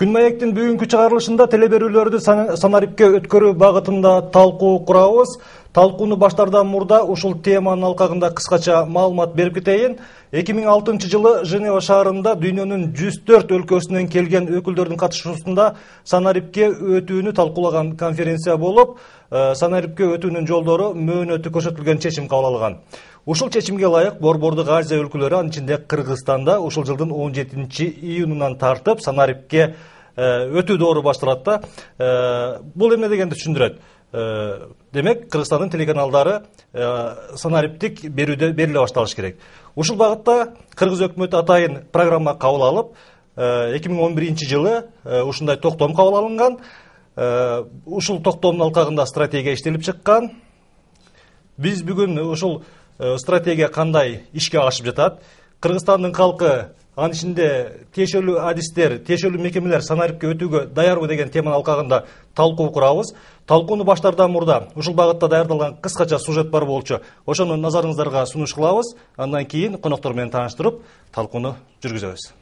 Күн маектин бүгүнкү чыгарылышында телеберүүлөрдү санарипке өткөрүү багытында талкуу курабыз. Талкууну баштардан мурда ушул теманын алкагында кыскача маалымат берип кетейин. 2006 жылы Женева шаарында дүйнөнүн 104 өлкөсүнөн келген өкүлдөрдүн катышуусунда санарипке өтүүнү талкуулаган конференция болуп, санарипке өтүүнүн жолдору мөөнөтү көрсөтүлгөн чечим кабыл алынган. Ушул чечимге ылайык Борбордук Азия өлкөлөрү, анын ичинде Кыргызстанда ушул жылдын 17-июнунан тартып санарипке өтүү доору башталат да. Бул эмне дегенди түшүндүрөт. Демек, Кыргызстандын телеканалдары санариптик бериле башталыш керек. Ушул багытта Кыргыз өкмөтү атайын программа кабыл алып, 2011 жылы ушундай токтом кабыл алынган. Ушул токтомдун алкагында стратегия иштелип чыккан. Биз бүгүн ушул стратегия кандай ишке ашып жатат? Кыргызстандын калкы, анын ичинде тиешелүү адистер, тиешелүү мекемелер санарипке өтүүгө даярбы деген теманын алкагында талкуу курабыз. Талкууну баштардан мурда ушул багытта даярдалган кыскача сюжет бар болчу. Ошону назарыңыздарга сунуш кылабыз. Андан кийин коноктор менен тааныштырып, талкууну жүргүзөбүз.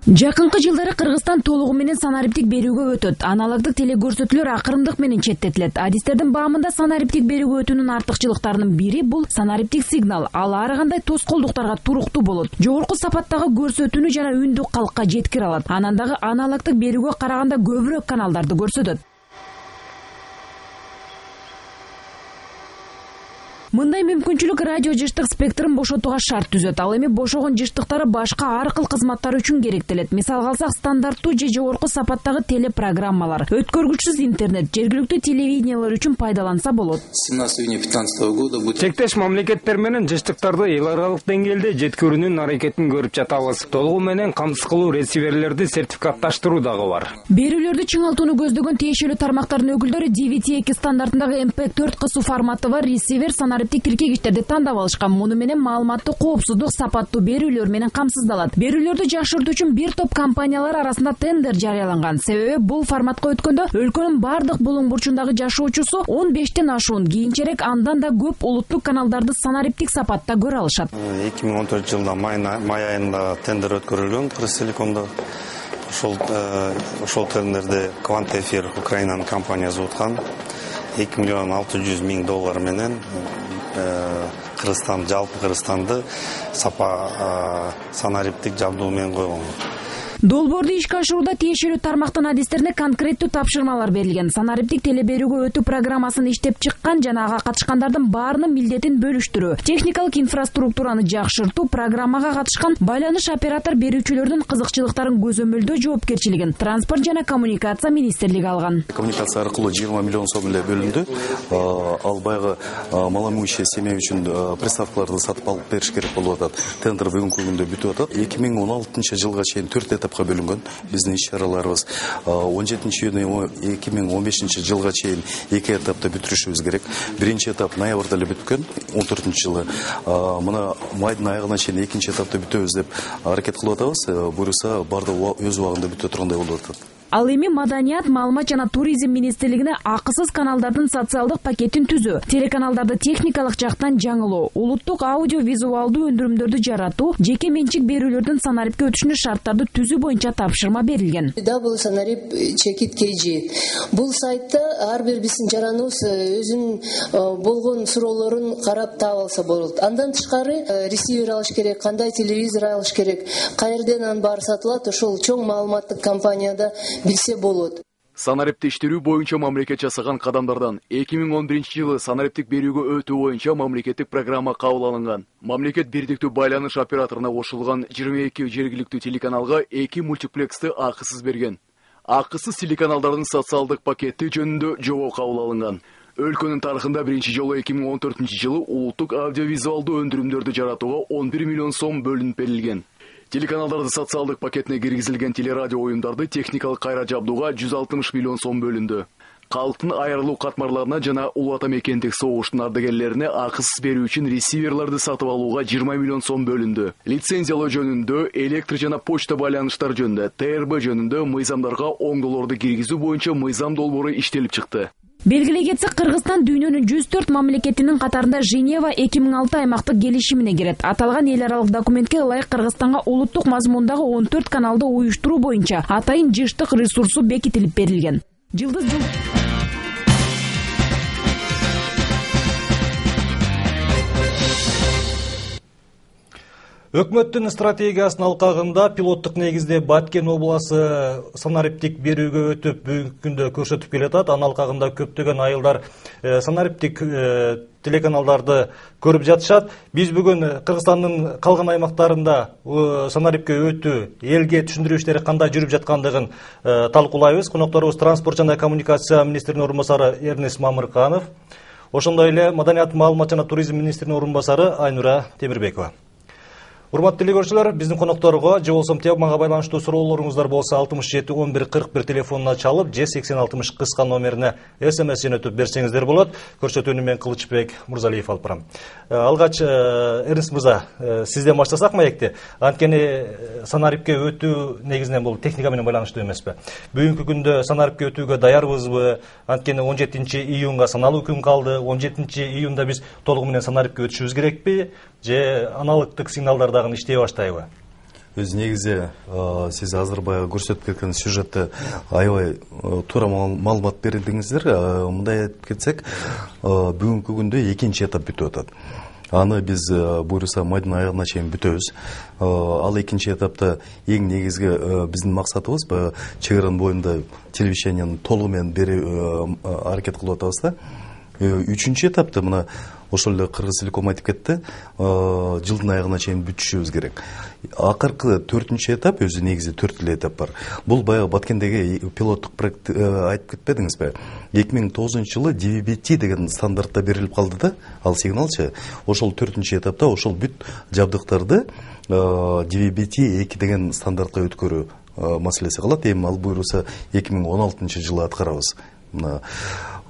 Жакынкы жылдары Кыргызстан толугу менен санариптик берүүгө өтөт. Аналогдук телекөрсөтүүлөр акырындык менен четтетилет. Адистердин баамында санариптик берүүгө өтүүнүн артыкчылыктарынын бири бул санариптик сигнал. Ал ар кандай тоскоолдуктарга туруктуу болот. Жогорку сапаттагы көрсөтүүнү жана үндү калкка жеткире алат. Анан дагы аналогдук берүүгө караганда көбүрөөк каналдарды көрсөтөт. Мындай мүмкүнчүлүк радио жыштык спектрин бошотууга шарт түзөт. Ал эми бошогон жыштыктары башка ар кыл кызматтар үчүн керектелет. Мисалга алсак, стандарттуу же жогорку сапаттагы телепрограммалар, өткөргүчсүз интернет, жергиликтүү телевидениялар үчүн пайдаланса болот. 17 июня 2015 года будет чектеш мамлекеттер менен жыштыктарды эл аралык деңгээлде жеткирүүнүн аракетин көрүп жатабыз. Толугу менен камсыз кылуу ресиверлерди сертификатташтыруу дагы бар. Берүүлөрдү чыңалтууну көздөгөн тиешелүү тармактардын өкүлдөрү DVT-2 стандартындагы MP4 кысуу форматы бар ресивер санариптик тиркегичтерди тандап алышкан. Муну менен маалыматтуу коопсуздук сапаттуу берүүлөр менен камсыздалат. Берүүлөрдү жакшыртуу үчүн бир топ компаниялар арасында тендер жарыяланган. Себеби бул форматка өткөндө өлкөнүн бардык булуң бурчундагы жашоочусу 15тен ашуун, кийинчерээк андан да көп улуттук каналдарды санариптик сапатта көрө алышат. 2014 жылда май айында тендер өткөрүлгөн Кыргызтелекомдо. Ошол тендерде Квант Эфир Украинанын компаниясы уткан. 2 миллион 600 миң доллар менен Кыргызстан, жалпы Кыргызстанды сапа санариптик жабдуу менен койгон. Долбоорду ишке ашырууда тиешелүү тармактын адистерине конкреттүү тапшырмалар берилген. Санариптик телеберүүгө өтүү программасын иштеп чыккан жана ага катышкандардын баарынын милдетин бөлүштүрүү, техникалык инфраструктураны жакшыртуу, программага катышкан байланыш оператор берүүчүлөрдүн кызыкчылыктарын көзөмөлдөө жоопкерчилигин Транспорт жана коммуникация министрлиги алган. Коммуникация аркылуу 20 миллион сом эле бөлүндү. Ал баягы малоимущий семья үчүн приставкаларды сатып алып бериш керек болуп атат. Тендер бүгүнкү күндө бүтүп атат. 2016 жылга чейин 4 этапка бөлүнгөн биздин иш-чараларыбыз. 17 июнь 2015 жылга чейин 2 этапта бүтүрүшүбүз керек. Биринчи этап ноябрда эле бүткөн, 14 жылы. Мына майдын аягына чейин экинчи этапта бүтөбүз деп аракет кылып атабыз. Буюрса бардыгы өз убагында бүтө тургандай болуп атат. Ал эми Маданият, маалымат жана туризм министрлигине акысыз каналдардын социалдык пакетин түзүү, телеканалдарды техникалык жактан жаңылоо, улуттук аудио-визуалдуу өндүрүмдөрдү жаратуу, жеке менчик берүүлөрдүн санарипке өтүшүнө шарттарды түзүү боюнча тапшырма берилген. Double Sanarip Check-it KG. Бул сайтта ар бир биздин жараныбыз өзүнүн болгон суроолорун карап таап алса болот. Андан тышкары ресивер алыш керек, кандай телевизор алыш керек, каерден анын баары сатылат, ошол чоң маалыматтык компанияда билсе болот. Санарипти иштирүү боюнча мамлекет жасаган кадамдардан 2011 жылы санариптик берүүгө өтүү боюнча мамлекеттик программа кабыл алынган. Мамлекет бирдиктүү байланыш операторуна кошулган 22 жергиликтүү телеканалга 2 мультиплексти акысыз берген. Акысыз телеканалдардын социалдык пакети жөнүндө жобо кабыл алынган. Өлкөнүн тарыхында биринчи жолу 2014 жылы улуттук аудиовизуалдуу өндүрүмдөрдү жаратууга 11 миллион сом бөлүнүп берилген. Телеканалдарды социалдык пакетине киргизилген телерадио оюмдарды техникалык кайра жабдууга 160 миллион сом бөлүндү. Калктын айрылуу катмарларына жана улуу ата мекендик согуштун ардагерлерине акысыз берүү үчүн ресиверлерди сатып алууга 20 миллион сом бөлүндү. Лицензиялоо жөнүндө, электр жана почта байланыштар жөнүндө, ТРБ жөнүндө мыйзамдарга оңдоолорду киргизүү боюнча мыйзам долбоору иштелип чыкты. Белгилей кетсек, Кыргызстан дүйнөнүн 104 мамлекетинин катарында Женева 2006 аймактык келишимине кирет. Аталган эл аралык документке ылайык Кыргызстанга улуттук мазмундагы 14 каналды уюштуруу боюнча атайын жыштык ресурсу бекитилип берилген. Өкмөттүн стратегиясынын алкагында пилоттук негизде Баткен обласы санариптик берүүгө өтүп, бүгүнкү күндө көрсөтүп келатат. Анын алкагында көптөгөн айылдар санариптик телеканалдарды көрүп жатышат. Биз бүгүн Кыргызстандын калган аймактарында санарипке өтүү, элге түшүндүрүү иштери кандай жүрүп жаткандыгын талкуулайбыз. Конокторубуз транспорт жана коммуникация министринин орун басары Эрнест Мамырканов, ошондой эле маданият, маалымат жана туризм министринин орун басары Айнура Темирбекова. Урматтуу телекөрүүчүлөр, биздин конокторго же болсо темага байланыштуу суроолоруңуздар болсо 67 11 41 телефонуна чалып, же 80 60 кыска номерине СМС жөнөтүп берсеңиздер болот. Көрсөтүүнү мен Кылычбек Мурзалиев алып барам. Алгач Эрнест мырза, сизден баштасак маекти? Анткени санарипке өтүү негизинен бул техника менен байланыштуу эмеспи? Бүгүнкү күндө санарипке өтүүгө даярбызбы? Анткени 17 июнга саналуу күн калды. 17 июнда биз толугу менен санарипке өтүшүбүз керекпи? Же аналогдук сигналдар иштей баштайбы? Өз негизи сиз азыр баягы көрсөтүп кеткен сюжетте аябай туура маалымат бердиңиздер. Мындай айтып кетсек, бүгүнкү күндө экинчи этап бүтүп атат. Аны биз буюрса майдын аягына чейин бүтөбүз. Ал экинчи этапта эң негизги биздин максатыбыз чек аранын боюнда телевидениени толугу менен берүү аракет кылып атабыз да. Үчүнчү этапта мына ошол эле Кыргызтелеком айтып кетти, жылдын аягына чейин бүтүшүбүз керек. Акыркы 4-чү этап, өзү негизи 4 эле этап бар. Бул баягы Баткендеги пилоттук проект айтып кетпедиңизби? 2009-жылы DVB-T деген стандартта берилип калды да, ал сигналчы. Ошол 4-чү этапта ошол бүт жабдыктарды DVB-T2 деген стандартка өткөрүү маселеси калат. Эми ал буюрса 2016-жылы аткарабыз.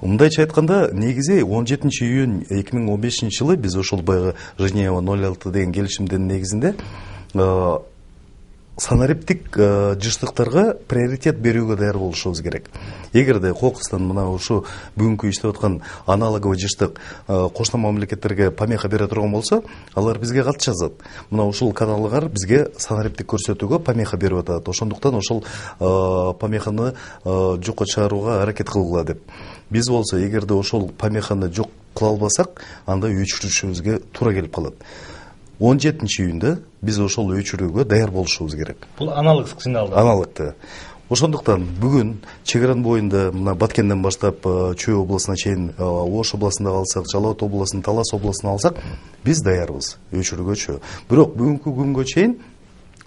Мындайча айтканда, негизи 17 июнь 2015-жылы биз ошол баягы Женева 06 деген келишимдин негизинде санариптик жыштыктарга приоритет берүүгө даяр болушубуз керек. Эгерде кокустан мына ушу бүгүнкү иштеп аткан аналоговый жыштык кошуна мамлекеттерге помеха бере турган болсо, алар бизге кат жазат. Мына ушул каналдар бизге санариптик көрсөтүүгө помеха берип атат. Ошондуктан ошол помеханы жокко чыгарууга аракет кылгыла деп. Биз болсо, эгерде ошол помеханы жок кыла албасак, анда өчүрүшүбүзгө туура келип калат. 17 июнда биз ошол өчүрүүгө даяр болушубуз керек. Бул аналог сигнал. Аналогты. Ошондуктан бүгүн чек аранын боюнда мына Баткенден баштап Чүй областына чейин, Ош областында алсак, Жалал Абад областын, Талас областына алсак, биз даярбыз өчүрүүгөчү. Бирок бүгүнкү күнгө чейин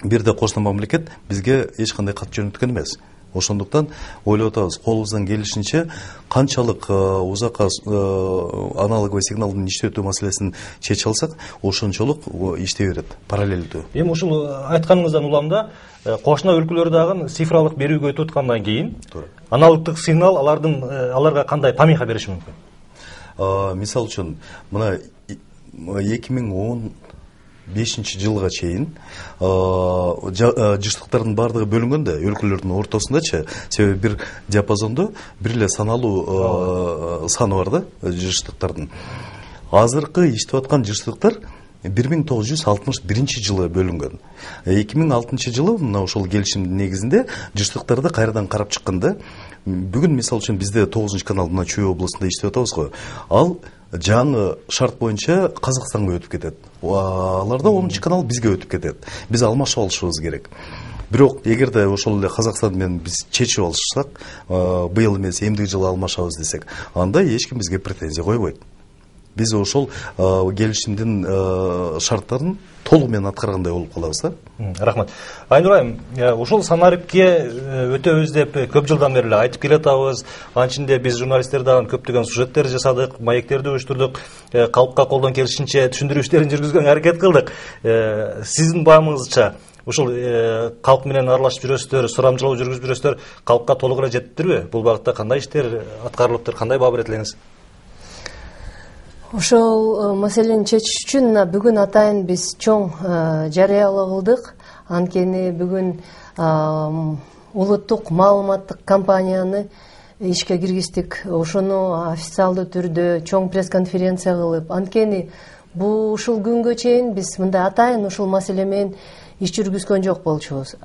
бирде кошуна мамлекет бизге эч кандай кат жөнөткөн эмес. Ошондуктан ойлоп атабыз, колубуздан келишинче канчалык узакка аналоговый сигналдын иштетүү маселесин чече алсак, ошончолук иштей берет параллелдүү. Эми ушул айтканыңыздан улам да, кошуна өлкөлөр дагы цифралык берүүгө өтүп аткандан кийин аналогдук сигнал аларга кандай помеха бериши мүмкүн? Мисалы үчүн, мына 2015-жылга чейин жыштыктардын баардыгы бөлүнгөн да өлкөлөрдүн ортосундачы, себеби бир диапазондо бир эле саналуу саны бар да жыштыктардын. Азыркы иштеп аткан жыштыктар 1961-жылы бөлүнгөн. 2006-жылы мына ошол келишимдин негизинде жыштыктарды кайрадан карап чыкканда, бүгүн мисалы үчүн бизде 9-чу канал мына Чүй областында иштеп атабыз го. Ал жаңы шарт боюнча Казакстанга өтүп кетет. Аларда 10-чу канал бизге өтүп кетет. Биз алмашып алышыбыз керек. Бирок эгерде ошол эле Казакстан менен биз чечип алышсак, быйыл эмес, эмдиги жылы алмашабыз десек, анда эч ким бизге претензия койбойт. Биз ошол келишимдин шарттарын толугу менен аткаргандай болуп калабыз да. Рахмат. Айнура айым, ушул санарипке өтөбүз деп көп жылдан бери айтып келатабыз. Анчинде биз журналисттер дагы көптөгөн сюжеттер жасадык, маектерди уюштурдук, калкка колдон келишинче түшүндүрүү иштерин жүргүзгөнгө аракет кылдык. Сиздин баамыңызча ушул калк менен аралашып жүрөсүздөр, сурамжылоо жүргүзүп жүрөсүздөр, калкка толук эле жетиптирби? Бул багытта кандай иштер аткарылыптыр, кандай баа берет элеңиз? Ошол маселени чечиш үчүн бүгүн атайын биз чоң жарыялоо кылдык. Анткени бүгүн улуттук маалыматтык компанияны ишке киргиздик. Ошону официалдуу түрдө чоң пресс-конференция кылып, анткени ушул күнгө чейин биз мындай атайын ушул маселе менен иш жүргүзгөн жок болчубуз.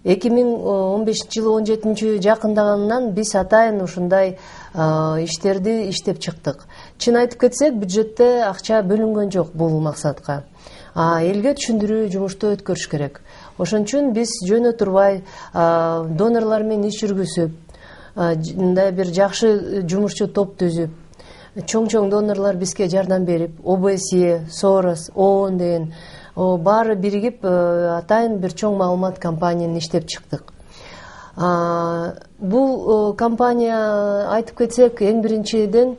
2015-жылы 17-нчи жакындаганынан биз атайын ушундай иштерди иштеп чыктык. Чын айтып кетсек, бюджетте акча бөлүнгөн жок бул максатка. Элге түшүндүрүү жумушту өткөрүш керек. Ошон үчүн биз жөнө турбай донорлор менен иш жүргүзүп, мындай бир жакшы жумушчу топ түзүп, чоң донорлор бизге жардам берип, ОБСЕ, Сорос, ООН деген баары биригип атайын бир чоң маалымат кампанияны иштеп чыктык. Бул компания айтып кетсек, эң биринчиден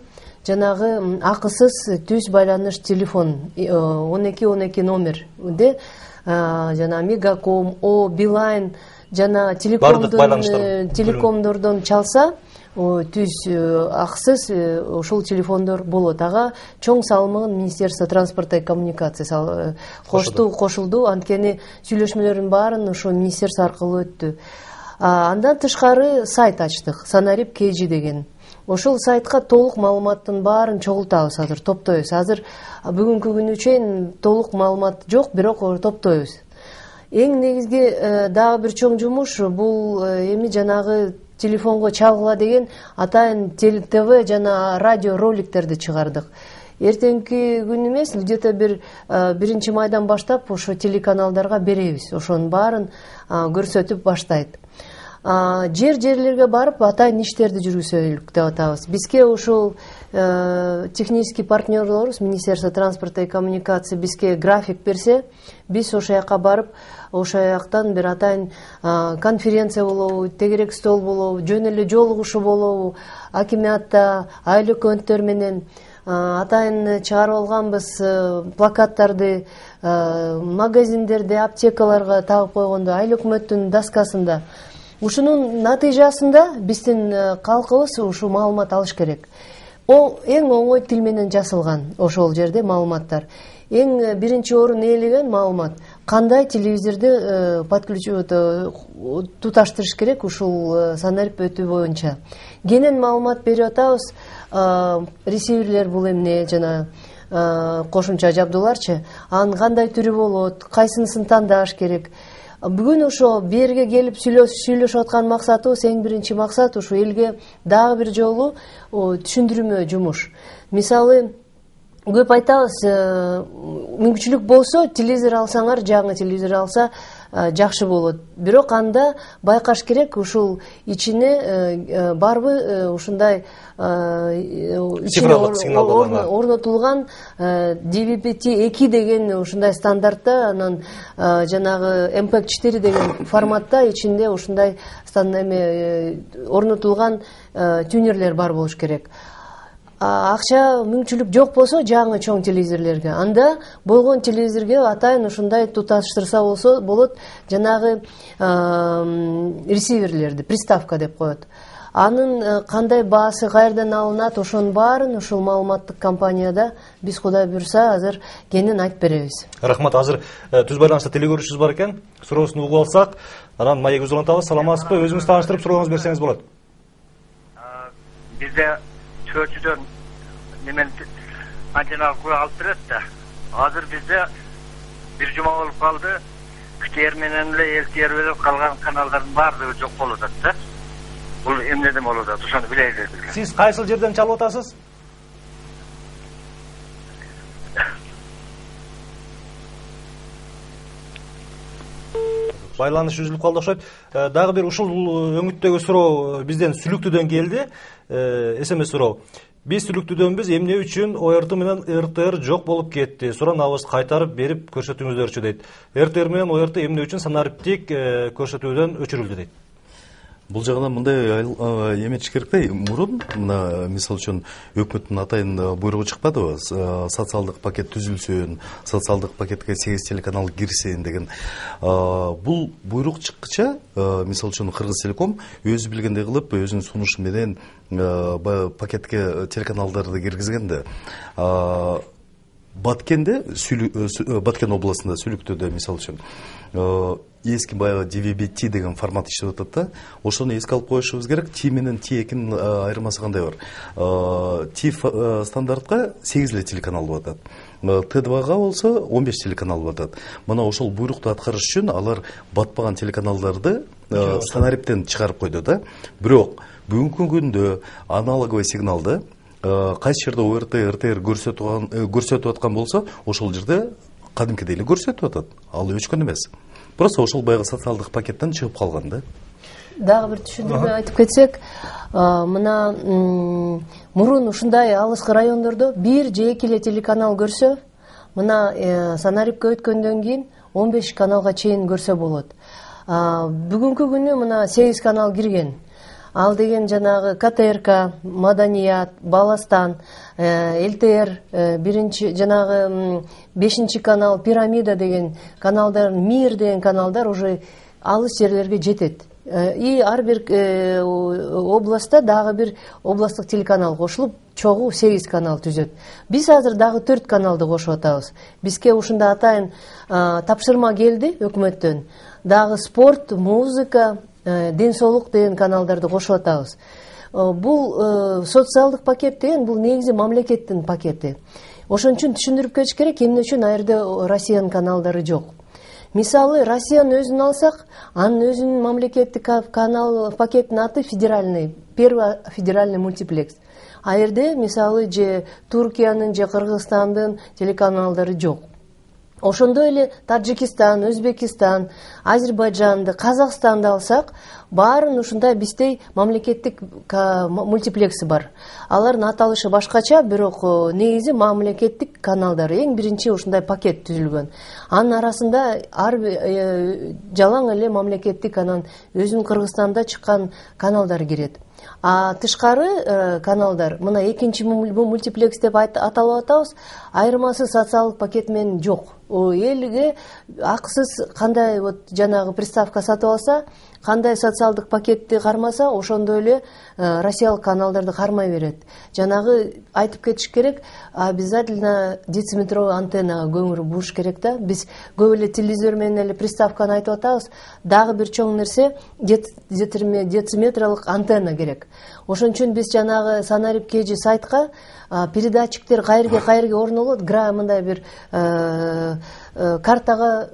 жанагы акысыз түз байланыш телефон 1212 номерде жана Мегаком, Билайн жана телекомдордон чалса түз акысыз ушул телефондор болот. Ага чоң салымын Министерство транспорта и коммуникация кошулду. Анткени сүйлөшмөлөрдүн баарын ошо министерство аркылуу өттү. Андан тышкары сайт ачтык, Sanarip.kg деген. Ошол сайтка толук маалыматтын баарын чогултабыз азыр, топтойбуз. Азыр бүгүнкү күнү чейин толук маалымат жок, бирок топтойбуз. Эң негизги дагы бир чоң жумуш бул эми жанагы телефонго чалгыла деген атайын ТВ жана радио роликтерди чыгардык. Эртеңки күн эмес, где-то бир 1-майдан баштап ошо телеканалдарга беребиз. Ошонун баарын көрсөтүп баштайт. Жерлерге барып атайын иштерди жүргүзөлүк деп атабыз. Бизге ушул технический партнерлорубуз Министерство транспорта и коммуникация бизге график берсе, биз ошо жака барып, ошо жактан бир атайын конференция болобу, тегерек стол болобу, жөн эле жолугушуу болобу, акимиатта айлык өкмөттөр менен атайын чыгарып алганбыз плакаттарды магазиндерде, аптекаларга тагып койгондо, айлык өкмөттүн доскасында. Ушунун натыйжасында биздин калкыбыз ушу маалымат алыш керек. Эң оңой тил менен жазылган ошол жерде маалыматтар. Эң биринчи орун ээлеген маалымат кандай телевизорду туташтырыш керек ушул Sanarip өтүү боюнча. Кенен маалымат берип атабыз, ресиверлер бул эмне жана кошумча жабдууларчы, анын кандай түрү болот, кайсынысын тандаш керек. Бүгүн ошо берге келип сүйлөшүп аткан максатыбыз, эң биринчи максат ушу элге дагы бир жолу түшүндүрмө жумуш. Мисалы, көп айтабыз, мүмкүнчүлүк болсо телевизор алсаңар, жаңы телевизор алса жакшы болот. Бирок анда байкаш керек, ушул ичине барбы ушундай цифрлык сигналдалган орнотулган DVB-T2 деген ушундай стандартта, анан жанагы MPEG-4 деген форматта ичинде ушундай орнотулган тюнерлер бар болуш керек. Акча мүмкүнчүлүк жок болсо жаңы чоң телевизорлерге, анда болгон телевизорге атайын ушундай туташтырса болот, жанагы ресиверлерди, приставка деп коет. Анын кандай баасы, каерден алынат, ошонун баарын ушул маалыматтык компанияда биз Кудай буйрса азыр кенен айтып беребиз. Рахмат. Азыр түз байланышта телегөрүүчүбүз бар экен. Суроосун угуп алсак, анан маегибизди улантабыз. Саламатсызбы? Өзүңүз тааныштырып сурооңузду берсеңиз болот. Бизде чөчүдөн немен антенналык алып берет да. Азыр бизде бир жума болуп калды. КТР менен эле ЛТР берип калган каналдардын баардыгы жок болуп атат да. Бул эмнеден болуп атат? Ошону билели. Сиз кайсыл жерден чалып атасыз? Байланыш үзүлүп калды окшойт. Дагы бир ушул өңүттөгү суроо бизден Сүлүктүдөн келди. СМС суроо. Биз Сүлүктүдөнбүз, эмне үчүн ОРТ менен РТР жок болуп кетти? Суранабыз, кайтарып берип көрсөтүңүздөрчү дейт. РТР менен ОРТ эмне үчүн Sanarip'тик көрсөтүүдөн өчүрүлдү дейт. Бул жагынан мындай эметиш керек да. Мурун мына мисалы үчүн өкмөттүн атайын буйругу чыкпадыбы? Социалдык пакет түзүлсүн, социалдык пакетке 8 телеканал кирсин деген. Бул буйрук чыккыча, мисалы үчүн Кыргыз Телеком өзү билгендей кылып, өзүнүн сунушу менен пакетке телеканалдарды киргизгенде, Баткенде, Баткен областында Сүлүктөдө мисалы үчүн эски баягы DVB-T деген формат иштеп атат да. Ошону эске алып коюшубуз керек. T менен T2-нин айырмасы кандай бар? T стандартка 8 телеканал болуп атат. Т2га болсо 15 телеканал болуп атат. Мына ошол буйрукту аткарыш үчүн алар батпаган телеканалдарды сценариптен чыгарып койду да. Бирок бүгүнкү күндө аналоговый сигналды кайсы жерде ОРТ, РТР көрсөтүп аткан болсо, ошол жерде кадимкидей эле көрсөтүп атат. Ал өчкөн эмес. Просто ошол баягы социалдык пакеттен чыгып калган да. Дагы бир түшүндүрмө айтып кетсек, мына мурун ушундай алыскы райондордо 1 же 2 эле телеканал көрсө, мына санарипке өткөндөн кийин 15 каналга чейин көрсө болот. Бүгүнкү күнү мына 8 канал кирген. Ал деген жанагы КТРК, Маданият, Баластан, ЛТР, биринчи жанагы 5 канал, Пирамида деген каналдар, Мир деген каналдар уже алыс жерлерге жетет. И ар бир областта дагы бир областтык телеканал кошулуп, чогуу 8 канал түзөт. Биз азыр дагы 4 каналды кошуп атабыз. Бизге ушунда атайын тапшырма келди өкмөттөн. Дагы спорт, музыка, ден соолук деген каналдарды кошуп атабыз. Бул социалдык пакет деген бул негизи мамлекеттин пакети. Ошон үчүн түшүндүрүп кетиш керек, эмне үчүн ал жерде Россиянын каналдары жок. Мисалы, Россиянын өзүн алсак, анын өзүнүн мамлекеттик канал пакеттин аты федеральный, первый федеральный мультиплекс. А жерде мисалы же Туркиянын же Кыргызстандын телеканалдары жок. Ошондой эле Таджикистан, Өзбекистан, Азербайджанды, Казакстанды алсак, баарын ушундай биздей мамлекеттик мультиплекси бар. Алардын аталышы башкача, бирок негизи мамлекеттик каналдар. Эң биринчи ушундай пакет түзүлгөн. Анын арасында жалаң эле мамлекеттик анан өзүнүн Кыргызстанда чыккан каналдар кирет. А тышкары каналдар, мына экинчи мультиплекс деп аталып атабыз, айырмасы социалдык пакет менен жок. Элге акысыз кандай жанагы приставка сатып алса, кандай социалдык пакетти кармаса, ошондой эле россиялык каналдарды кармай берет. Жанагы айтып кетиш керек, обязательно дециметровый антеннага көңүл буруш керек да. Биз көп эле телевизор менен эле приставканы айтып атабыз. Дагы бир чоң нерсе дециметрлык антенна керек. Ошон үчүн биз жанагы Санарип KG сайтка передатчиктер кайерге орнолот, мындай бир картага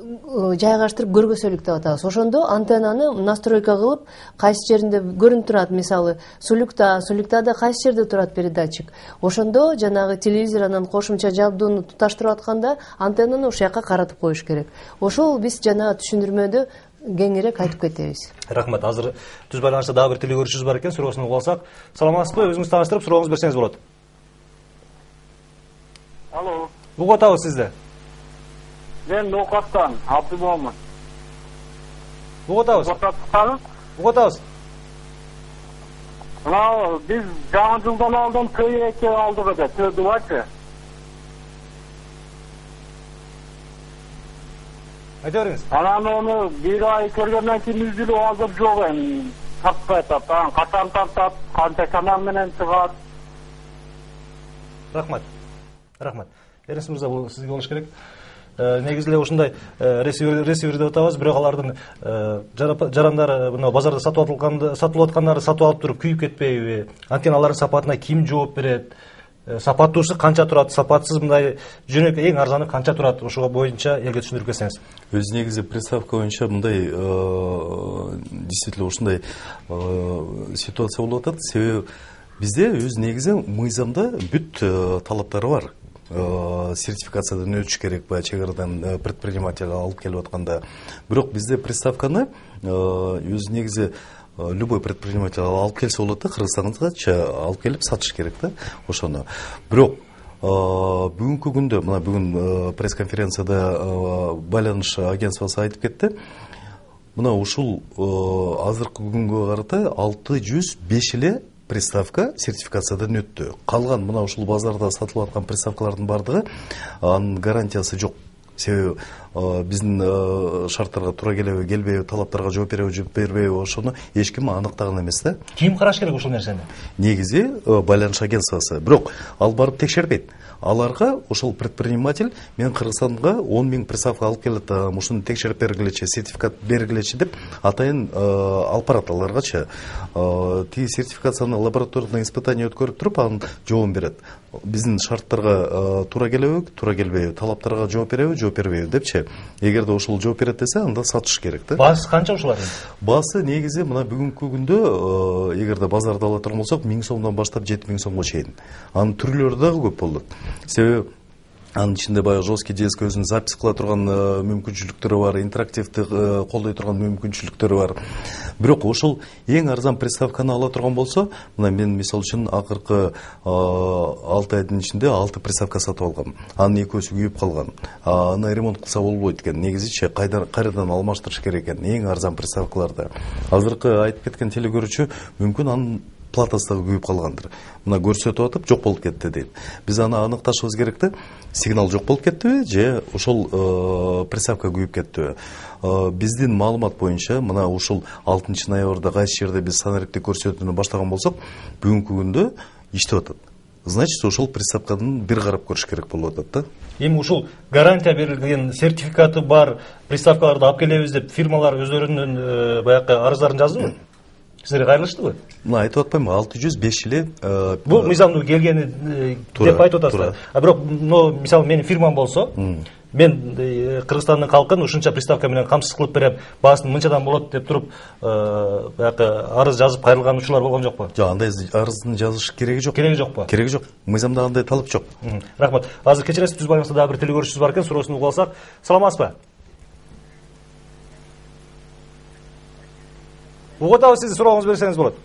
жайгаштырып көргөзөлүк деп атабыз. Ошондо антеннаны настройка кылып, кайсы жеринде көрүнүп турат, мисалы сулюкта да кайсы жерде турат передатчик. Ошондо жанагы телевизор анан кошумча жабдууну туташтырып атканда антеннаны ошол жака каратып коюш керек. Ошол биз жанагы түшүндүрмөдө кеңирээк айтып кетебиз. Рахмат. Азыр түз байланышта дагы бир телегөрүүчүбүз бар экен, суроосун угуп алсак. Саламатсызбы? Өзүңүз тааныштырып, сурооңузду берсеңиз болот. Алло. Угуп атабыз сизди. Мен Ноокаттан, Абдымомун. Угуп атабыз. Угуп атабыз. Мына биз жаңы жылдан алдын Т2 алдык эле, Т2чы. Айта бериңиз. Анан ону бир ай көргөндөн кийин үзүлүп алып жок эми. Тартпай атат, качан тартат, канча канал менен чыгат. Рахмат. Эрис мырза, бул сизге болуш керек. Негизи эле ушундай ресивер деп атабыз, бирок алардын жарандары мына базарда сатылып аткандары сатып алып туруп күйүп кетпейби? Анткени алардын сапатына ким жооп берет? Сапаттуусу канча турат, сапатсыз мындай жөнөкөй эң арзаны канча турат? Ошого боюнча элге түшүндүрүп кетсеңиз. Өз негизи приставка боюнча мындай действительно ушундай ситуация болуп атат. Себеби бизде өз негизи мыйзамда бүт талаптары бар. Сертификациядан өтүш керек, баягы чек арадан предпринимательга алып келип атканда. Бирок бизде приставканы өз негизи любой предприниматель алып келсе болот да, Кыргызстанга алып келип сатыш керек да ошону. Бирок бүгүнкү күндө, мына бүгүн пресс-конференцияда байланыш агентствосы айтып кетти. Мына ушул азыркы күнгө карата 605 эле приставка сертификациядан өттү. Калган мына ушул базарда сатылып аткан приставкалардын бардыгы анын гарантиясы жок. Себеби биздин шарттарга туура келеби, келбейби, талаптарга жооп береби, жооп бербейби, ошону эч ким аныктаган эмес да. Ким караш керек ушул нерсени? Негизи байланыш агентствосы. Бирок ал барып текшербейт. аларга ошол предприниматель мен Кыргызстанга 10.000 приставка алып келет, ушуну текшерип бергилечи, сертификат бергилечи деп атайын алып барат аларгачы. Тиги сертификацияны лабораторный испытание өткөрүп туруп анын жообун берет. Биздин шарттарга туура келеби, туура келбейби, талаптарга жооп береби, жооп бербейби депчи. Эгерде ошол жооп берет десе, анда сатыш керек да. Баасы канча ушулардын? Баасы негизи мына бүгүнкү күндө эгерде базарда ала турган болсок 1000 сомдон баштап 7000 сомго чейин. Анын түрлөрү дагы көп болот. Себеби анын ичинде баягы жесткий диск өзүнүн запись кыла турган мүмкүнчүлүктөрү бар, интерактивди колдой турган мүмкүнчүлүктөрү бар. Бирок ошол эң арзан приставканы ала турган болсо, мына мен мисал үчүн акыркы 6 айдын ичинде 6 приставка сатып алгам. Анын экөөсү күйүп калган. Аны ремонт кылса болбойт экен. Негизичи кайрадан алмаштырыш керек экен. Эң арзан приставкаларды. Азыркы айтып кеткен телекөрүүчү мүмкүн анын платасы дагы күйүп калгандыр. Мына көрсөтүп атып жок болуп кетти дейт. Биз аны аныкташыбыз керек да. Сигнал жок болуп кеттиби же ошол приставка күйүп кеттиби? Биздин маалымат боюнча мына ушул 6 ноябрда кайсы жерде биз санариптик көрсөтүүнү баштаган болсок, бүгүнкү күндө иштеп атат. Значит, ошол приставканы бир карап көрүш керек болуп атат да. Эми ушул гарантия берилген, сертификаты бар приставкаларды алып келебиз деп фирмалар өздөрүнүн баягы арыздарын жаздыбы? Сиздерге кайрылыштыбы? Мына айтып атпаймынбы, 605 эле бул мыйзамдуу келгени деп айтып атасыздар. Бирок мисалы менин фирмам болсо, мен Кыргызстандын калкын ушунча приставка менен камсыз кылып берем, баасын мынчадан болот деп туруп баягы арыз жазып кайрылган учурлар болгон жокпу? Жок, андай арыздын жазыш кереги жок. Кереги жокпу? Кереги жок. Мыйзамда андай талап жок. Рахмат. Азыр кечиресиз, түз байланышта дагы бир телекөрүүчүбүз бар экен, суроосун угуп алсак. Саламатсызбы? Угуп атабыз, сиздин сурооңузду берсеңиз болот.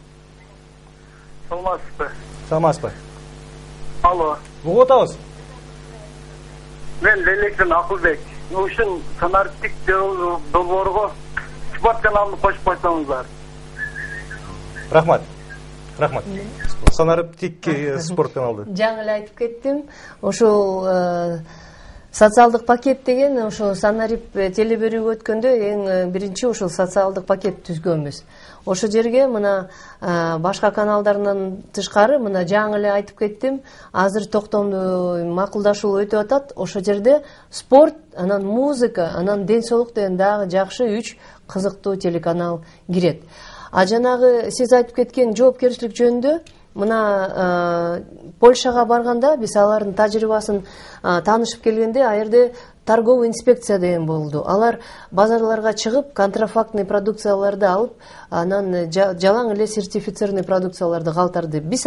Саламатсызбы? Саламатсызбы? Алло. Угуп атабыз. Мен Лелектен Акылбек. Ушун санариптик долбоорго спорт каналын кошуп койсоңуздар. Рахмат. Рахмат. Санариптик спорт каналды. Жаңы эле айтып кеттим. Ошол социалдык пакет деген ошо санарип телеберүүгө өткөндө эң биринчи ошол социалдык пакет түзгөнбүз. Ошо жерге мына башка каналдардан тышкары мына жаңы эле айтып кеттим, азыр токтомдуу макулдашуу өтүп атат. Ошо жерде спорт, анан музыка, анан ден соолук деген дагы жакшы 3 кызыктуу телеканал кирет. А жанагы сиз айтып кеткен жоопкерчилик жөнүндө мына Польшага барганда биз алардын тажрыйбасын таанышып келгенде, а жерде торговый инспекция деген болду. Алар базарларга чыгып, контрафактный продукцияларды алып, анан жалаң эле сертифицированный продукцияларды калтырды. Биз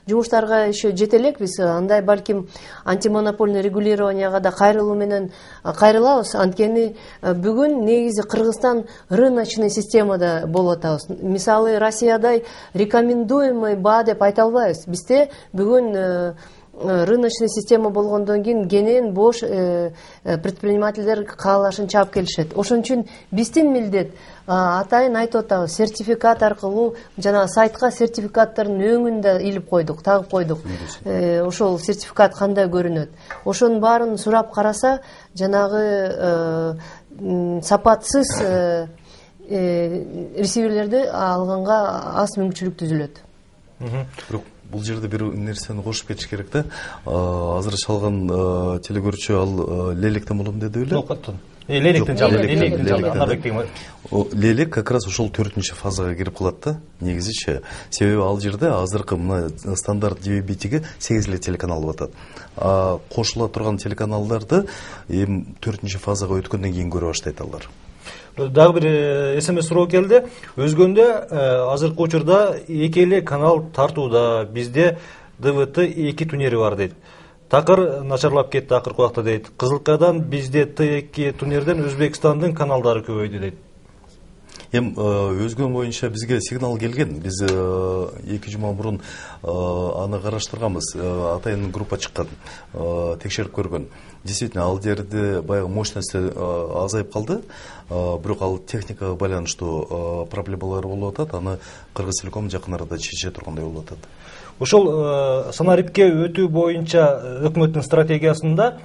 жумуштарга еще жете элек, биз андай балким антимонопольный регулированияга да кайрылуу менен кайрылабыз. Анткени бүгүн негизи Кыргызстан рыночный системада болуп атабыз. Мисалы Россиядай рекомендуемый баа деп айта албайбыз. Бизде бүгүн рыночный система болгондон кийин кенен бош предпринимательдер каалашын чаап келишет. Ошон үчүн биздин милдет атайын айтып атабыз, сертификат аркылуу жана сайтка сертификаттардын өңүн да илип койдук, тагып койдук. Ошол сертификат кандай көрүнөт. Ошонун баарын сурап караса, жанагы сапатсыз ресиверлерди алганга аз мүмкүнчүлүк түзүлөт. Бул жерде бир нерсени кошуп кетиш керек да. Азыр чалган телекөрүүчү ал Лелектен болом деди беле? Лелектен чалды. Лелек как раз ошол 4-чү фазага кирип калат да. Негизичи, себеби ал жерде азыркы мына стандарт DVB-тиги 8 эле телеканал болуп атат. Кошула турган телеканалдарды эми 4-чү фазага өткөндөн кийин көрө баштайт алар. Дагы бир СМС суроо келди. Өзгөндө азыркы учурда 2 эле канал тартууда. Бизде ДВТ 2 тунери бар дейт. Такыр начарлап кетти акыркы убакта дейт. Кызылкадан бизде Т2 тунерден Өзбекстандын каналдары көбөйдү дейт. Өзгөн боюнча бизге сигнал келген. Биз 2 жума мурун аны караштырганбыз. Атайын группа чыккан, текшерип көргөн. Действительно, ал жерде баягы мощности азайып калды. Бирок ал техникага байланыштуу проблемалар болуп атат. Аны Кыргызтелеком жакын арада чече тургандай болуп атат. Ошол санарипке өтүү боюнча өкмөттүн стратегиясында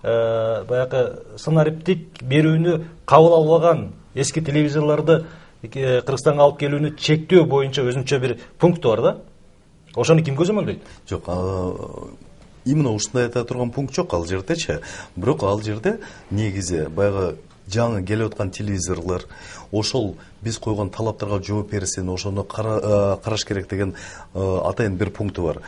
баягы санариптик берүүнү кабыл албаган эски телевизорлорду Кыргызстанга алып келүүнү чектөө боюнча өзүнчө бир пункт бар да. Ошону ким көзөмөлдөйт? Жок, именно ушундай айта турган пункт жок ал жердечи. Бирок ал жерде негизи баягы жаңы келип аткан телевизорлор ошол биз койгон талаптарга жооп берсин, ошону караш керек деген атайын бир пункту бар.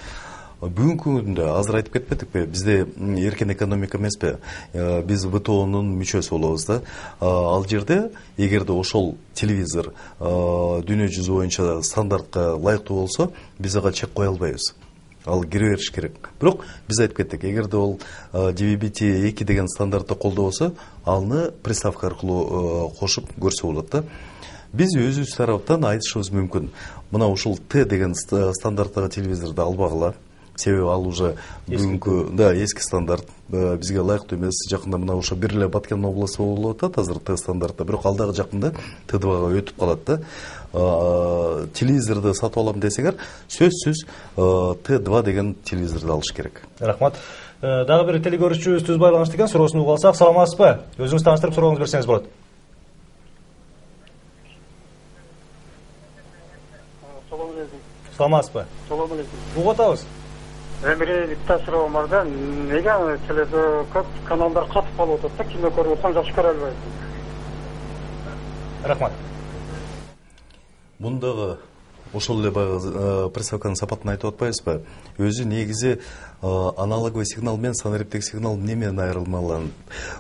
Бүгүнкү күндө азыр айтып кетпедикпи, бизде эркен экономика эмеспи, биз ВТОнун мүчөсү болобуз да. Ал жерде эгерде ошол телевизор дүйнө жүзү боюнча стандартка ылайыктуу болсо, биз ага чек кое албайбыз. Ал кире бериш керек. Бирок биз айтып кеттик, эгерде ол DVB-T2 деген стандартты колдобосо, аны приставка аркылуу кошуп көрсө болот да. Биз өзүбүз тараптан айтышыбыз мүмкүн. Мына ушул Т деген стандарттагы телевизорду албагыла. Себеби ал уже бүгүнкү эски стандарт, бизге ылайыктуу эмес. Жакында мына ошо бир эле Баткен областы болуп атат азыр Т стандартта, бирок ал дагы жакында Т2га өтүп калат да. Телевизорду сатып алам десеңер, сөзсүз Т2 деген телевизорду алыш керек. Рахмат. Дагы бир телекөрүүчүбүз байланышты экен, суроосун угуп алсак. Саламатсызбы? Өзүңүз тааныштырып сурооңузду берсеңиз болот. Саламатсызбы? Угуп атабыз. Эмре битта суроом бар да, неге телевизор көп каналдар катып калып атат да, кино көрүп атсаң жакшы көрө албайсың. Рахмат. Бундагы ошол эле баягы приставканын сапатын айтып атпайбызбы? Өзү негизи аналоговый сигнал менен санариптик сигнал немен айырылмаланат?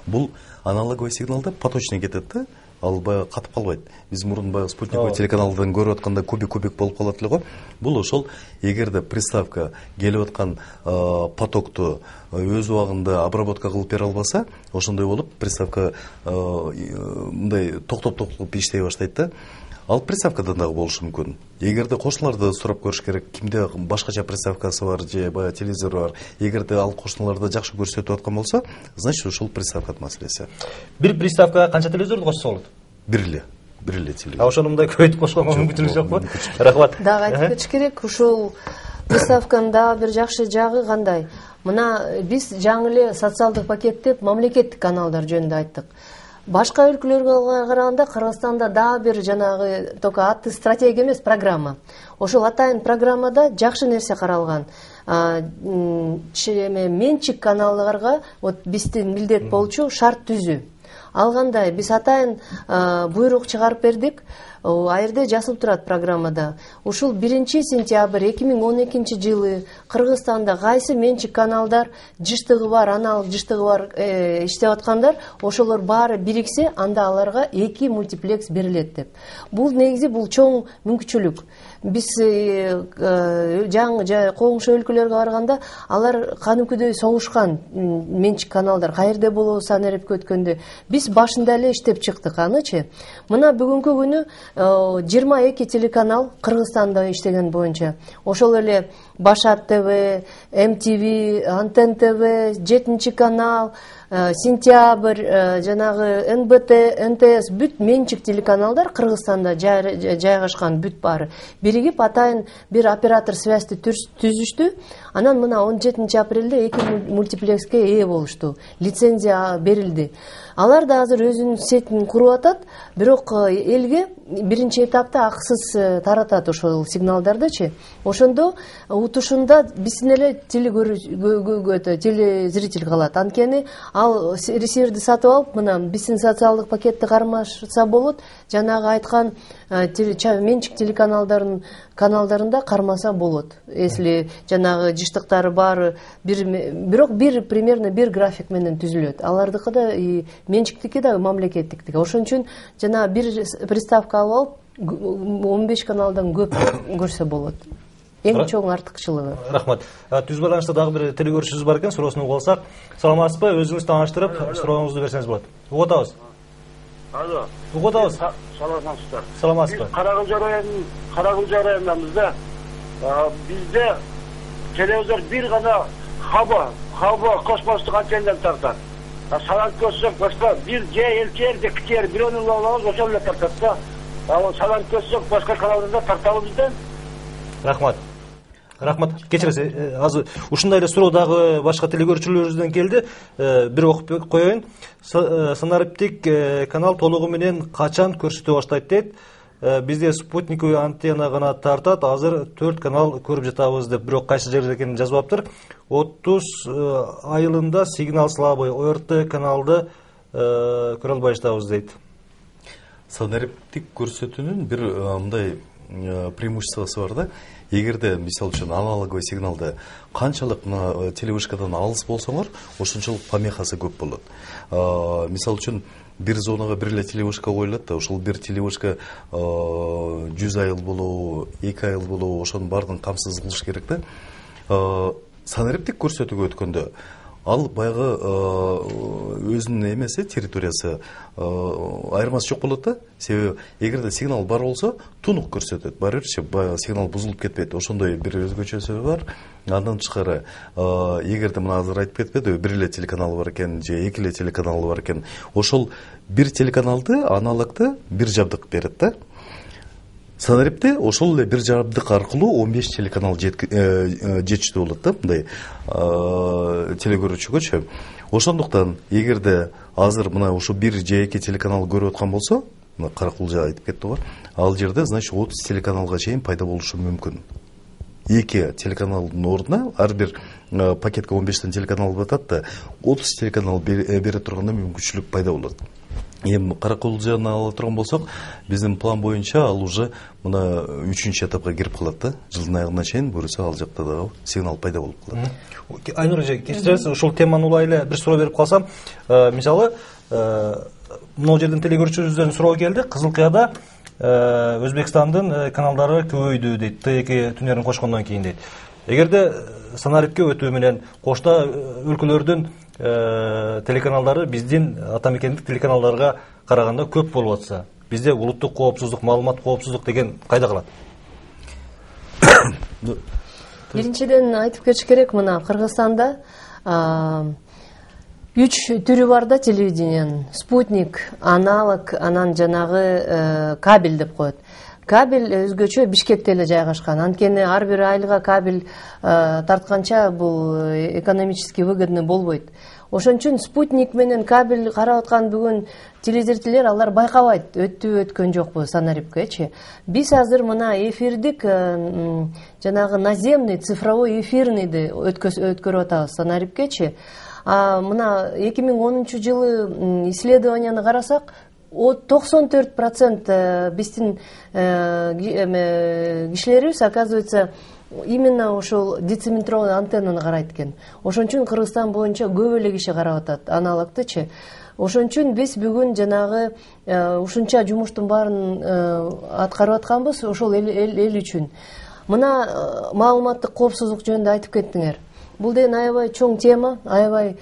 Бул аналоговый сигналда поточный кетет да. Ал баягы катып калбайт. Биз мурун баягы спутниковый телеканалдан көрүп атканда кубик болуп калат эле го. Бул ошол эгерде приставка келип аткан потокту өз убагында обработка кылып бере албаса, ошондой болуп приставка мындай токтоп иштей баштайт да. Ал приставкадан дагы болушу мүмкүн. Эгерде кошуналарды сурап көрүш керек, кимде башкача приставкасы бар же баягы телевизор бар. Эгерде ал кошуналарды жакшы көрсөтүп аткан болсо, значит ушул приставка маселеси. Бир приставкага канча телевизорду кошсо болот? Бир эле телевизор. Ошону мындай көбөйтүп кошконго мүмкүнчүлүк жокпу? Рахмат. Дагы айтып кетиш керек, ушул приставканын дагы бир жакшы жагы кандай? Мына биз жаңы эле социалдык пакет деп мамлекеттик каналдар жөнүндө айттык. Башка өлкөлөргө караганда Кыргызстанда дагы бир жанагы только аты стратегия эмес, программа. Ошол атайын программада жакшы нерсе каралган. Менчик каналдарга вот биздин милдет болчу шарт түзүү. Алгандай биз атайын буйрук чыгарып бердик. Ал жерде жазылып турат программада. Ушул 1 сентябрь 2012 жылы Кыргызстанда кайсы менчик каналдар жыштыгы бар, аналог жыштыгы бар иштеп аткандар, ошолор баары бириксе, анда аларга 2 мультиплекс берилет деп. Бул негизи бул чоң мүмкүнчүлүк. Биз жаңы коңшу өлкөлөргө барганда алар каныкүдөй согушкан менчик каналдар каерде болобу санариптке өткөндө биз башында эле иштеп чыктык анычы. Мына бүгүнкү күнү 22 телеканал Кыргызстанда иштеген боюнча. Ошол эле Башар ТВ, МТВ, Антен ТВ, 7 канал, Сентябрь, жанагы НБТ, НТС бүт менчик телеканалдар Кыргызстанда жайгашкан бүт баары. Биригип атайын бир оператор связьты түзүштү. Анан мына 17 апрелде 2 мультиплекске ээ болушту. Лицензия берилди. Алар да азыр өзүнүн сетин куруп атат, бирок элге биринчи этапта акысыз таратат ошол сигналдардычы. Ошондо утушунда биздин эле телезритель калат. Анткени ал ресиверди сатып алып, мына биздин социалдык пакетти кармашса болот. Жанагы айткан менчик каналдарында кармаса болот. Если жанагы жыштыктары баары бирок примерно бир график менен түзүлөт. Алардыкы да менчиктики да мамлекеттиктики. Ошон үчүн жана бир приставка алып 15 каналдан көп көрсө болот. Эң чоң артыкчылыгы. Рахмат. Түз байланышта дагы бир телекөрүүчүбүз бар экен, суроосун угуп алсак. Саламатсызбы? Өзүңүз тааныштырып, сурооңузду берсеңиз болот. Угуп атабыз. Алло. Угуп атабыз. Саламатсыздар. Саламатсызбы? Карагылжа районунда бизде телевизор бир гана хаба космостук антеннадан тартат. Салат көзсөк башка бир ЖЛТР де КТР бирөөнү алабыз, ошол эле тартат да. Ал салат көзсөк башка каналдарда тартабыз да. Рахмат. Кечиресиз, азыр ушундай эле суроо дагы башка телекөрүүчүлөрүбүздөн келди. Бир окуп коеюн. Санариптик канал толугу менен качан көрсөтө баштайт дейт. бизде спутниковый антенна гана тартат, азыр 4 канал көрүп жатабыз деп, бирок кайсы жерде экенин жазбаптыр. 30 айылында сигнал слабый, ОРТ каналды көрө албай жатабыз дейт. Санариптик көрсөтүүнүн бир мындай преимуществосы бар да. Эгерде мисалы үчүн аналоговый сигналды канчалык телевышкадан алыс болсоңор, ошончолук помехасы көп болот. Мисалы үчүн бир зонага бир эле телевышка коюлат да, ошол бир телевышка 100 айыл болобу, 2 айыл болобу, ошонун баардыгын камсыз кылыш керек да. Санариптик көрсөтүүгө өткөндө ал баягы өзүнүн эмеси, территориясы айырмасы жок болот да. Себеби эгерде сигнал бар болсо, тунук көрсөтөт. Барырчы сигнал бузулуп кетпейт. Ошондой бир өзгөчөсү бар. Андан тышкары, эгерде мына азыр айтып кетпедиби, бир эле телеканал бар экен, же 2 эле телеканал бар экен. Ошол бир телеканалды, аналогды бир жабдык берет да. Санарипте ошол эле бир жабдык аркылуу 15 телеканал жетиштүү болот да, мындай телекөрүүчүгөчү. Ошондуктан эгерде азыр мына ушу бир же 2 телеканал көрүп аткан болсо, мына Каракулжа айтып кетти го, ал жерде значит 30 телеканалга чейин пайда болушу мүмкүн. 2 телеканалдын ордуна ар бир пакетке 15 телеканал батат да, 30 телеканал бере турганда мүмкүнчүлүк пайда болот. Эми Каракулжаны ала турган болсок, биздин план боюнча ал уже мына 3-чү этапка кирип калат да. Жылдын айыгына чейин буюрса ал жакта дагы сигнал пайда болуп калат. Айнур эже, кечиресиз, ушул теманы улай эле бир суроо берип калсам, мисалы, мына жерден телегөрүүчүбүздөн суроо келди. Кызылкыяда Өзбекстандын каналдары көбөйдү дейт, Т2 түнөрүн кошкондон кийин дейт. Эгерде санарипке өтүү менен кошто өлкөлөрдүн телеканалдары биздин атамекендик телеканалдарга караганда көп болуп атса, бизде улуттук коопсуздук, маалымат коопсуздук деген кайда калат? Биринчиден айтып кетиш керек, мына Кыргызстанда 3 түрү бар да телевидениянын. Спутник, аналог, анан жанагы кабель деп коет. Кабель өзгөчө Бишкекте эле жайгашкан. Анткени ар бир айылга кабель тартканча бул экономически выгодный болбойт. Ошон үчүн спутник менен кабель карап аткан бүгүн телезрительдер алар байкабайт, өткөн жокпу санарипкечи. Биз азыр мына эфирдик жанагы наземный цифровой эфирныйды өткөрүп атабыз санарипкечи. Мына 2010-жылы исследованияны карасак, 94% биздин кишилерибиз, оказывается, именно ошол дециметровый антеннаны карайт экен. Ошон үчүн Кыргызстан боюнча көп эле киши карап атат аналогтучу. Ошон үчүн биз бүгүн жанагы ушунча жумуштун баарын аткарып атканбыз ошол эл үчүн. Мына маалыматтык коопсуздук жөнүндө айтып кеттиңер. Бул деген аябай чоң тема, аябай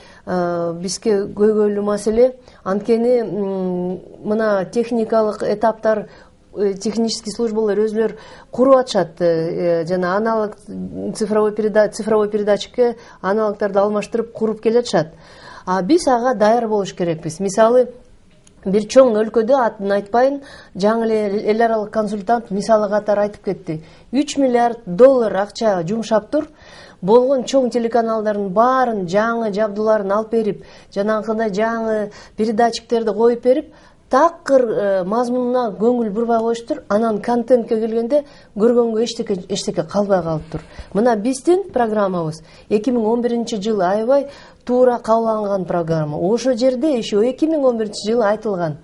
бизге көйгөйлүү маселе. Анткени мына техникалык этаптар, технический службалар өзлөр куруп атышат. Жана аналог цифровой передатчикке аналогдарды алмаштырып куруп келатышат. Биз ага даяр болуш керекпиз. Мисалы, бир чоң өлкөдө, атын айтпайын, жаңы эл аралык консультант мисалы катары айтып кетти. 3 миллиард доллар акча жумшап тур. Болгон чоң телеканалдардын баарын жаңы жабдууларын алып берип, жанагындай жаңы передатчиктерди коюп берип, такыр мазмунуна көңүл бурбай коюштур. Анан контентке келгенде көргөнгө эчтеке калбай калыптыр. Мына биздин программабыз 2011-жылы аябай туура кабыл алынган программа. Ошо жерде еще 2011-жылы айтылган.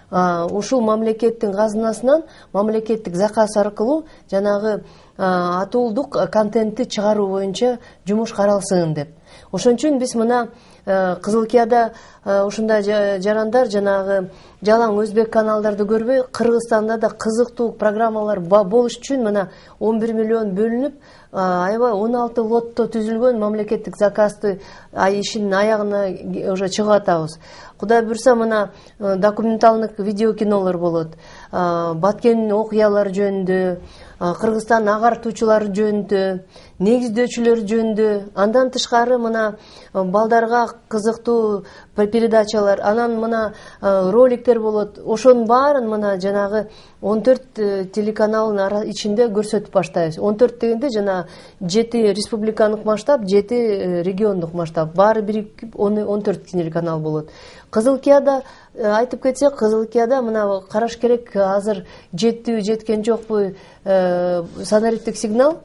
Ушул мамлекеттин казынасынан мамлекеттик заказ аркылуу жанагы атуулдук контентти чыгаруу боюнча жумуш каралсын деп. Ошон үчүн биз мына Кызылкияда ушундай жарандар жанагы жалаң өзбек каналдарды көрбөй, Кыргызстанда да кызыктуу программалар болуш үчүн мына 11 миллион бөлүнүп, аябай 16 лотто түзүлгөн мамлекеттик заказды ишинин аягына уже чыгып атабыз. Кудай буйрса, мына документалдык видео кинолор болот. Баткендин окуялары жөнүндө, Кыргызстан агартуучулары жөнүндө, негиздөөчүлөр жөнүндө, андан тышкары мына балдарга кызыктуу передачалар, анан мына роликтер болот. Ошонун баарын мына жанагы 14 телеканалдын ичинде көрсөтүп баштайбыз. 14 дегенде жана 7 республикалык масштаб, 7 региондук масштаб. Баары бирикип 14 телеканал болот. Кызыл Кияда айтып кетсек, Кызыл Кияда мына караш керек, азыр жеттиби жеткен жокпу санариптик сигнал.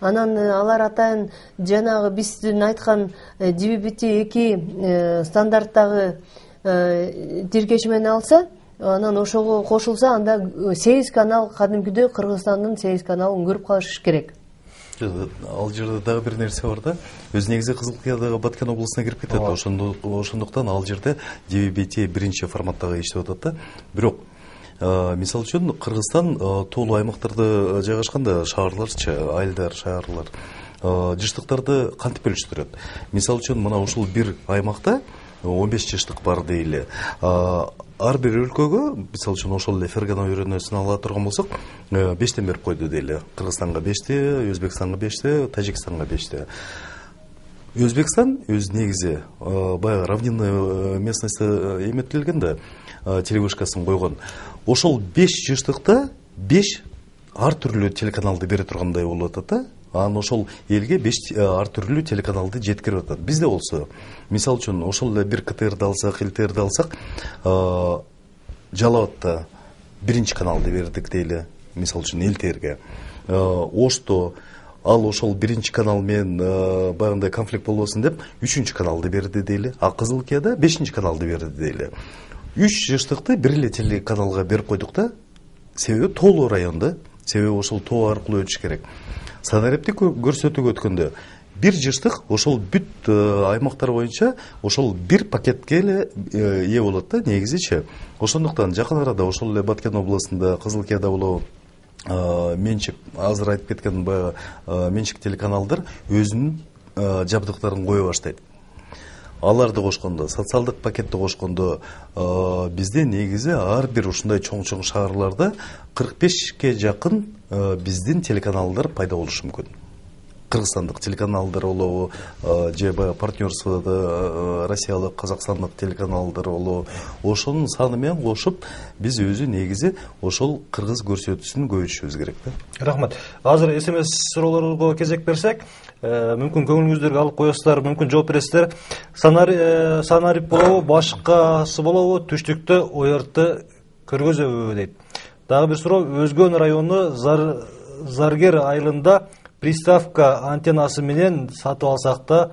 Анан алар атайын жанагы биздин айткан DVB-T2 стандарттагы тиркеш менен алса, анан ошого кошулса, анда 8 канал кадимкидей Кыргызстандын 8 каналын көрүп калыш керек. Ал жерде дагы бир нерсе бар да. Өз негизи Кызыл Киядагы Баткен облусуна кирип кетет. Ошондуктан ал жерде DVB-T биринчи форматтагы иштеп атат да. Бирок мисалы үчүн Кыргызстан тоолуу аймактарда жайгашканда, шаарларчы, айылдар, шаарлар жыштыктарды кантип бөлүштүрөт? Мисалы үчүн мына ушул бир аймакта 15 жыштык бар дейли. Ар бир өлкөгө, мисалы үчүн ошол эле Фергана өрөөнөсүн ала турган болсок, 5тен берип койду дейли. Кыргызстанга 5те, Өзбекстанга 5те, Тажикстанга 5те. Өзбекстан өз негизи баягы равнинный местность эметилген да, телевышкасын койгон. Ошол 5 жыштыкта 5 ар түрлүү телеканалды бере тургандай болуп атат да. Анан ошол элге 5 ар түрлүү телеканалды жеткирип атат. Бизде болсо, мисалы үчүн ошол эле бир КТРди алсак, ЛТРди алсак, Жалал-Абадта биринчи каналды бердик дейли, мисалы үчүн ЛТРге. Ошто ал ошол биринчи канал менен баягындай конфликт болбосун деп 3-чү каналды берди дейли. А Кызыл Кияда 5-чи каналды берди дейли. 3 жыштыкты бир эле телеканалга берип койдук да. Себеби тоолуу районда, себеби ошол тоо аркылуу өтүш керек. Санариптик көрсөтүүгө өткөндө бир жыштык ошол бүт аймактар боюнча ошол бир пакетке эле ээ болот да, негизичи. Ошондуктан жакын арада ошол эле Баткен областында, Кызыл Кияда болобу, менчик, азыр айтып кеткен баягы менчик телеканалдар өзүнүн жабдыктарын кое баштайт. Аларды кошкондо, социалдык пакетти кошкондо бизде негизи ар бир ушундай чоң-чоң шаарларда 45ке жакын биздин телеканалдар пайда болушу мүмкүн. Кыргызстандык телеканалдар болобу, же баягы партнерствода Россиялык, Казакстандык телеканалдар болобу, ошонун саны менен кошуп биз өзү негизи ошол кыргыз көрсөтүүсүн көбөйтүшүбүз керек да. Рахмат. Азыр СМС суроолорго кезек берсек, мүмкүн көңүлүңүздөргө алып коесуздар, мүмкүн жооп бересиздер. Санарип болобу, башкасы болобу, түштүктө ОРТ көргөзөбү дейт. Дагы бир суроо, Өзгөн району Заргер айылында приставка антеннасы менен сатып алсак да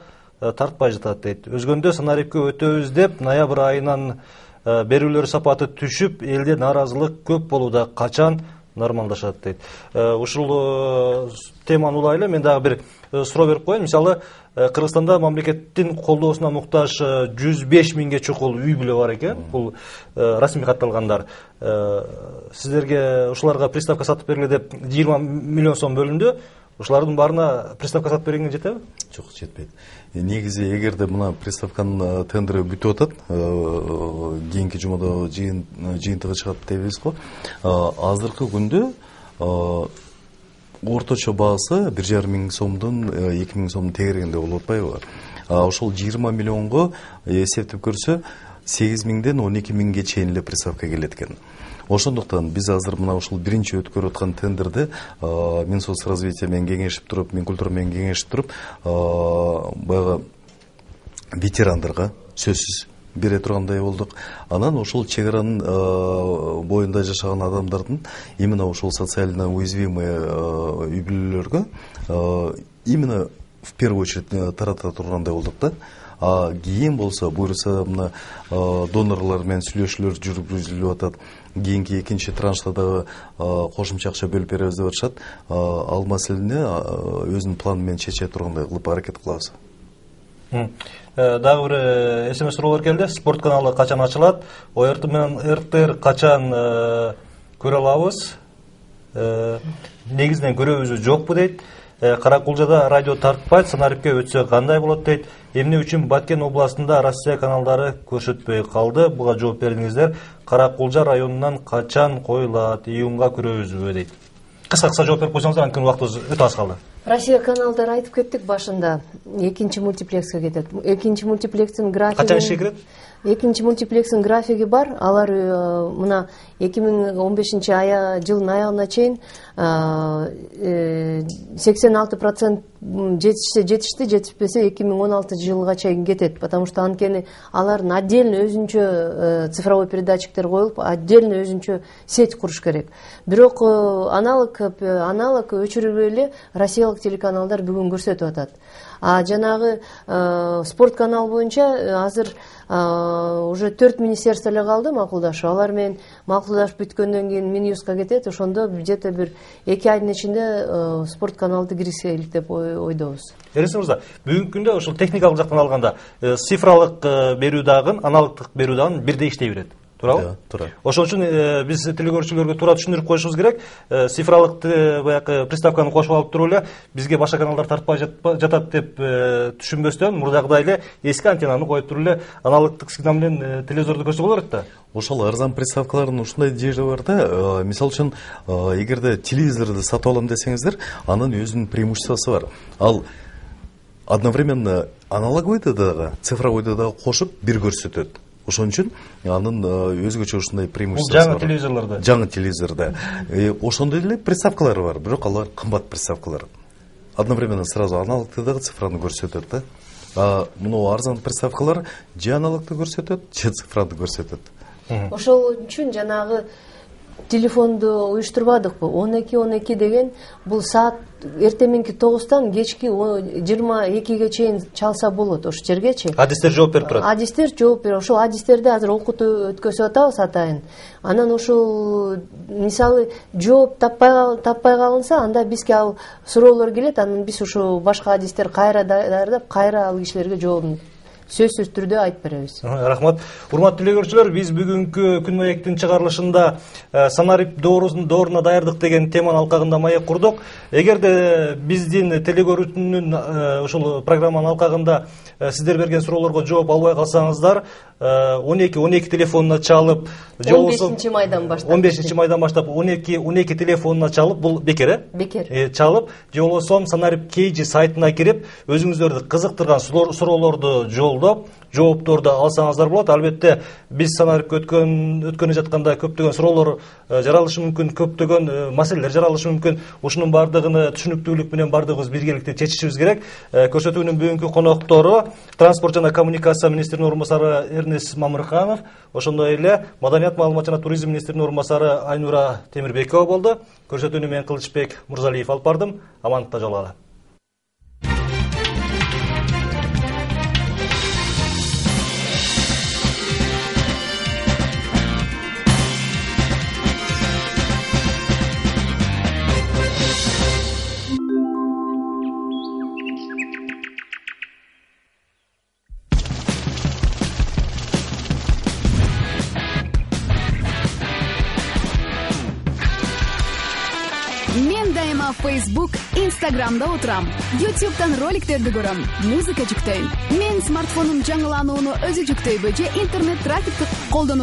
тартпай жатат дейт. Өзгөндө санарипке өтөбүз деп ноябрь айынан берүүлөр сапаты түшүп, элде нааразылык көп болууда. Качан нормалдашат дейт. Ушул теманы улайлы, мен дагы бир суроо берип коеюн. Мисалы, Кыргызстанда мамлекеттин колдоосуна муктаж 105 миңге чукул үй бүлө бар экен. Бул расмий катталгандар. Сиздерге ушуларга приставка сатып бергиле деп 20 миллион сом бөлүндү. Ушулардын баарына приставка сатып бергенге жетеби? Жок, жетпейт. Негизи эгерде мына приставканын тендери бүтүп атат, кийинки жумада жыйынтыгы чыгат дейбиз го. Азыркы күндө орточо баасы 1,5 миң сомдон 2 миң сомдун тегерегинде болуп атпайбы? Ошол 20 миллионго эсептеп көрсө 8 миңден 12 миңге чейин эле приставка келет экен. Ошондуктан биз азыр мына ушул биринчи өткөрүп аткан тендерди Минсоцразвитие менен кеңешип туруп, Минкультура менен кеңешип туруп, баягы ветерандарга сөзсүз бере тургандай болдук. Анан ошол чек аранын боюнда жашаган адамдардын именно ошол социально уязвимый үй бүлөлөргө именно в первую очередь тарата тургандай болдук да. Кийин болсо буюрса мына донорлор менен сүйлөшүүлөр жүргүзүлүп атат. Кийинки экинчи траншта дагы кошумча акча бөлүп беребиз деп атышат. Ал маселени өзүнүн планы менен чече тургандай кылып аракет кылабыз. Дагы бир СМС суроолор келди. Спорт каналы качан ачылат? ОРТ менен РТР качан көрө алабыз? Негизинен көрөбүзбү жокпу дейт. Каракулжада радио тартпайт, санарипке өтсө кандай болот дейт. Эмне үчүн Баткен областында Россия каналдары көрсөтпөй калды? Буга жооп бериңиздер. Каракулжа районунан качан коюлат? Июнга көрөбүзбү дейт. Кыска жооп берип койсоңуздар, анткени убактыбыз өтө аз калды. Россия каналдары айтып кеттик башында. экинчи мультиплекске кетет. Экинчи мультиплекстин графиги качан ишке кирет? Экинчи мультиплекстин графиги бар. Алар мына 2015 жылдын аягына чейин 86% жетишти, жетишпесе 2016 жылга чейин кетет. Потому что анткени алардын отдельно өзүнчө цифровой передатчиктер коюлуп, отдельно өзүнчө сеть куруш керек. Бирок аналог өчүрүп эле Россиялык телеканалдар бүгүн көрсөтүп атат. А жанагы спорт канал боюнча азыр уже 4 министерство эле калды макулдашуу. Алар менен макулдашып бүткөндөн кийин Минюстка кетет. Ошондо где-то бир 2 айдын ичинде спорт каналды киргизелик деп ойдобуз. Эрис мырза, бүгүнкү күндө ушул техникалык жактан алганда цифралык берүү дагы, аналогдук берүү дагы бирдей иштей берет. Туурабы? Туура. Ошон үчүн биз телегөрүүчүлөргө туура түшүндүрүп коюшубуз керек. Цифралык баягы приставканы кошуп алып туруп эле бизге башка каналдар тартпай жатат деп түшүнбөстөн мурдагыдай эле эски антеннаны коюп туруп эле аналогдук сигнал менен телевизорду көрсө болот да. Ошол арзан приставкалардын ушундай жери бар да. Мисалы үчүн, эгерде телевизорду сатып алам десеңиздер, анын өзүнүн преимуществосу бар. Ал одновременно аналоговыйды дагы, цифровойду дагы кошуп бир көрсөтөт. Ошон үчүн анын өзгөчө ушундай преимуществосу бар. Жаңы телевизорлордо. Жаңы телевизордо. Ошондой эле приставкалары бар, бирок алар кымбат приставкалар. Одновременно сразу аналогты дагы цифраны көрсөтөт да. А мына арзан приставкалар же аналогты көрсөтөт, же цифраны көрсөтөт. Ошол үчүн жанагы телефонду уюштурбадыкпы? 12-12 деген бул саат эртеменки 9-тан кечки 22-ге чейин чалса болот ошол жергечи. Адистер жооп берип турат. Адистер жооп берип, ошол адистерди азыр окутуп өткөзүп атабыз атайын. Анан ошол мисалы жооп таппай калынса, анда бизге ал суроолор келет, анан биз ошо башка адистер кайра даярдап, кайра ал кишилерге жообун сөзсүз түрдө айтып беребиз. Рахмат. Урматтуу телегөрүүчүлөр, биз бүгүнкү күн маектин чыгарылышында санарип дооруна даярдык деген теманын алкагында маек курдук. Эгерде биздин телегөрүүнүн ушул программанын алкагында сиздер берген суроолорго жооп албай калсаңыздар, 12-12 телефонуна чалып, 15-майдан баштап 12 телефонуна чалып, бул бекер, Бекер. Чалып, же болбосо санарип KG сайтына кирип, өзүңүздөрдү кызыктырган суроолорду жоопторду алсаңыздар болот. Албетте биз санарипке өткөнү жатканда көптөгөн суроолор жаралышы мүмкүн, көптөгөн маселелер жаралышы мүмкүн. Ушунун бардыгын түшүнүктүүлүк менен бардыгыбыз биргеликте чечишибиз керек. Көрсөтүүнүн бүгүнкү коноктору транспорт жана коммуникация министринин орун басары Эрнес Мамырханов, ошондой эле Маданият, маалымат жана туризм министринин орун басары Айнура Темирбекова болду. Көрсөтүүнү мен Кылычбек Мурзалиев алып бардым. Амандыкта жолугалы. Мен дайыма Facebook, Instagram'da отурам. YouTube'дан роликтерди көрөм, музыка жүктөйм. Мен смартфонум жаңыланууну өзү жүктөйбү же интернет трафикти колдонуп